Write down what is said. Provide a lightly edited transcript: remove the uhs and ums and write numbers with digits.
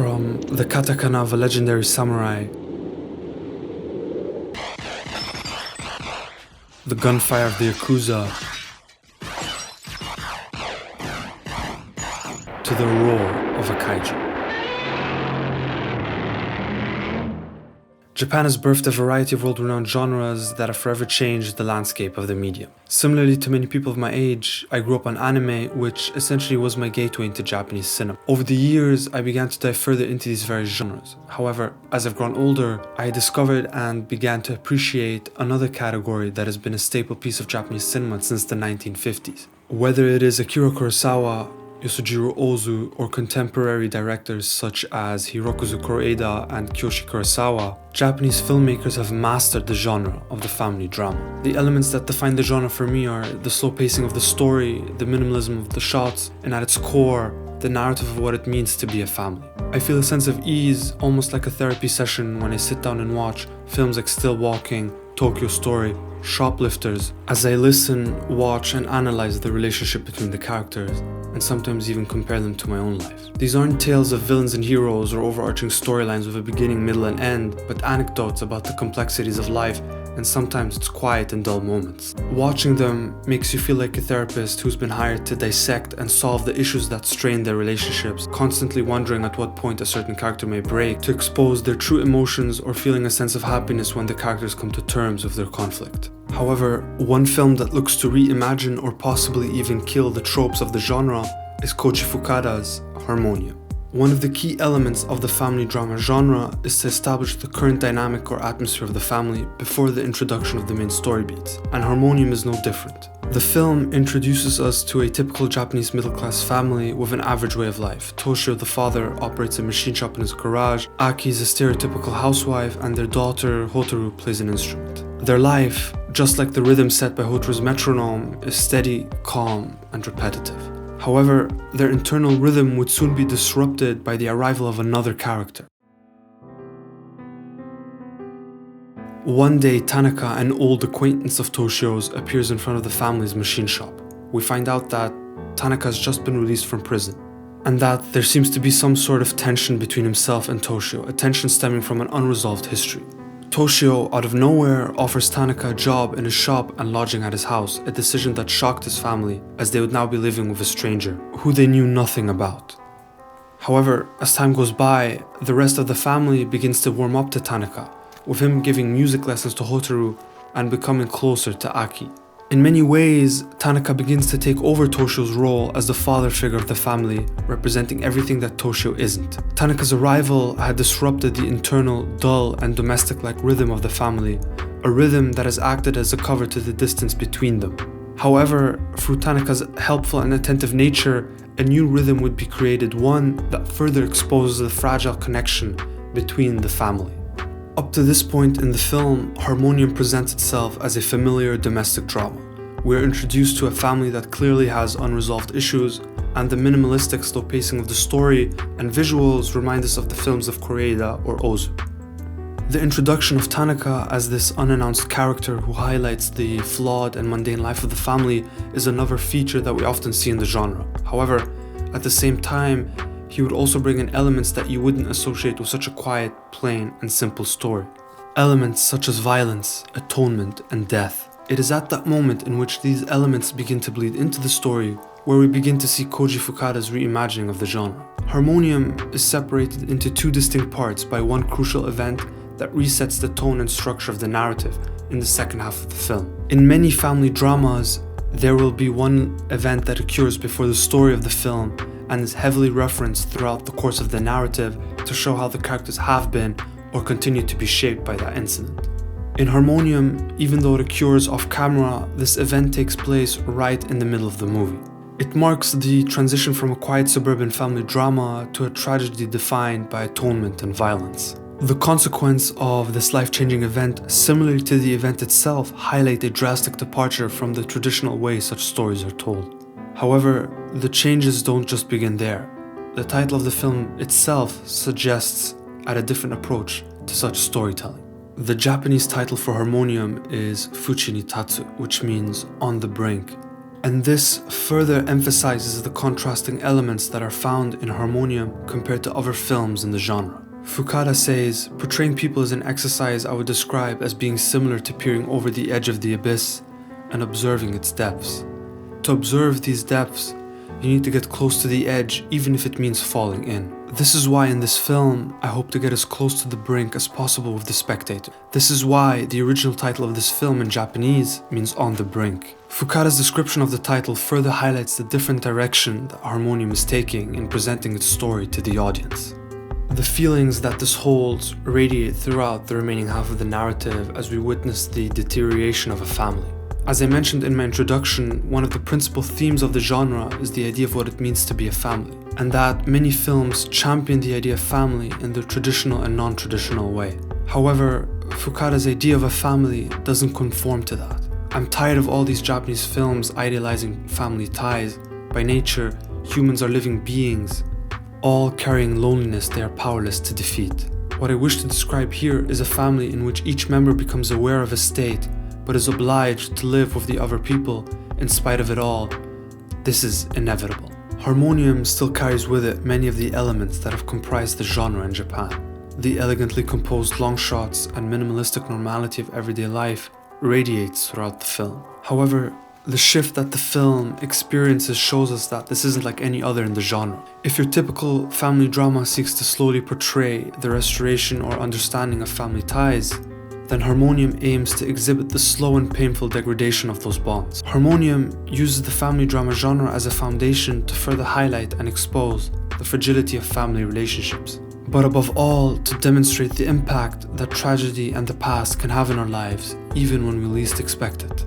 From the katakana of a legendary samurai, the gunfire of the Yakuza, to the roar of a kaiju. Japan has birthed a variety of world-renowned genres that have forever changed the landscape of the medium. Similarly to many people of my age, I grew up on anime, which essentially was my gateway into Japanese cinema. Over the years, I began to dive further into these various genres. However, as I've grown older, I discovered and began to appreciate another category that has been a staple piece of Japanese cinema since the 1950s. Whether it is Akira Kurosawa, Yasujiro Ozu, or contemporary directors such as Hirokazu Koreeda and Kiyoshi Kurosawa, Japanese filmmakers have mastered the genre of the family drama. The elements that define the genre for me are the slow pacing of the story, the minimalism of the shots, and at its core, the narrative of what it means to be a family. I feel a sense of ease, almost like a therapy session, when I sit down and watch films like Still Walking, Tokyo Story, Shoplifters, as I listen, watch, and analyze the relationship between the characters, and sometimes even compare them to my own life. These aren't tales of villains and heroes or overarching storylines with a beginning, middle, and end, but anecdotes about the complexities of life and sometimes its quiet and dull moments. Watching them makes you feel like a therapist who's been hired to dissect and solve the issues that strain their relationships, constantly wondering at what point a certain character may break, to expose their true emotions or feeling a sense of happiness when the characters come to terms with their conflict. However, one film that looks to reimagine or possibly even kill the tropes of the genre is Koji Fukada's Harmonium. One of the key elements of the family drama genre is to establish the current dynamic or atmosphere of the family before the introduction of the main story beats, and Harmonium is no different. The film introduces us to a typical Japanese middle-class family with an average way of life. Toshio, the father, operates a machine shop in his garage, Aki is a stereotypical housewife, and their daughter, Hotaru, plays an instrument. Their life, just like the rhythm set by Hotaru's metronome, is steady, calm, and repetitive. However, their internal rhythm would soon be disrupted by the arrival of another character. One day, Tanaka, an old acquaintance of Toshio's, appears in front of the family's machine shop. We find out that Tanaka has just been released from prison, and that there seems to be some sort of tension between himself and Toshio, a tension stemming from an unresolved history. Toshio, out of nowhere, offers Tanaka a job in his shop and lodging at his house, a decision that shocked his family, as they would now be living with a stranger, who they knew nothing about. However, as time goes by, the rest of the family begins to warm up to Tanaka, with him giving music lessons to Hotaru and becoming closer to Aki. In many ways, Tanaka begins to take over Toshio's role as the father figure of the family, representing everything that Toshio isn't. Tanaka's arrival had disrupted the internal, dull, and domestic-like rhythm of the family, a rhythm that has acted as a cover to the distance between them. However, through Tanaka's helpful and attentive nature, a new rhythm would be created, one that further exposes the fragile connection between the family. Up to this point in the film, Harmonium presents itself as a familiar domestic drama. We are introduced to a family that clearly has unresolved issues, and the minimalistic slow pacing of the story and visuals remind us of the films of Koreeda or Ozu. The introduction of Tanaka as this unannounced character who highlights the flawed and mundane life of the family is another feature that we often see in the genre. However, at the same time, he would also bring in elements that you wouldn't associate with such a quiet, plain, and simple story. Elements such as violence, atonement, and death. It is at that moment in which these elements begin to bleed into the story where we begin to see Koji Fukada's reimagining of the genre. Harmonium is separated into two distinct parts by one crucial event that resets the tone and structure of the narrative in the second half of the film. In many family dramas, there will be one event that occurs before the story of the film and is heavily referenced throughout the course of the narrative to show how the characters have been or continue to be shaped by that incident. In Harmonium, even though it occurs off camera, this event takes place right in the middle of the movie. It marks the transition from a quiet suburban family drama to a tragedy defined by atonement and violence. The consequence of this life-changing event, similarly to the event itself, highlight a drastic departure from the traditional way such stories are told. However, the changes don't just begin there. The title of the film itself suggests a different approach to such storytelling. The Japanese title for Harmonium is Fuchi ni Tatsu, which means on the brink, And this further emphasizes the contrasting elements that are found in Harmonium compared to other films in the genre. Fukada says, portraying people is an exercise I would describe as being similar to peering over the edge of the abyss and observing its depths. To observe these depths, you need to get close to the edge, even if it means falling in. This is why in this film, I hope to get as close to the brink as possible with the spectator. This is why the original title of this film in Japanese means On the Brink. Fukada's description of the title further highlights the different direction that Harmonium is taking in presenting its story to the audience. The feelings that this holds radiate throughout the remaining half of the narrative as we witness the deterioration of a family. As I mentioned in my introduction, one of the principal themes of the genre is the idea of what it means to be a family, and that many films champion the idea of family in the traditional and non-traditional way. However, Fukada's idea of a family doesn't conform to that. I'm tired of all these Japanese films idealizing family ties. By nature, humans are living beings, all carrying loneliness they are powerless to defeat. What I wish to describe here is a family in which each member becomes aware of a state, but is obliged to live with the other people in spite of it all. This is inevitable. Harmonium still carries with it many of the elements that have comprised the genre in Japan. The elegantly composed long shots and minimalistic normality of everyday life radiates throughout the film. However, the shift that the film experiences shows us that this isn't like any other in the genre. If your typical family drama seeks to slowly portray the restoration or understanding of family ties, then Harmonium aims to exhibit the slow and painful degradation of those bonds. Harmonium uses the family drama genre as a foundation to further highlight and expose the fragility of family relationships, but above all, to demonstrate the impact that tragedy and the past can have in our lives, even when we least expect it.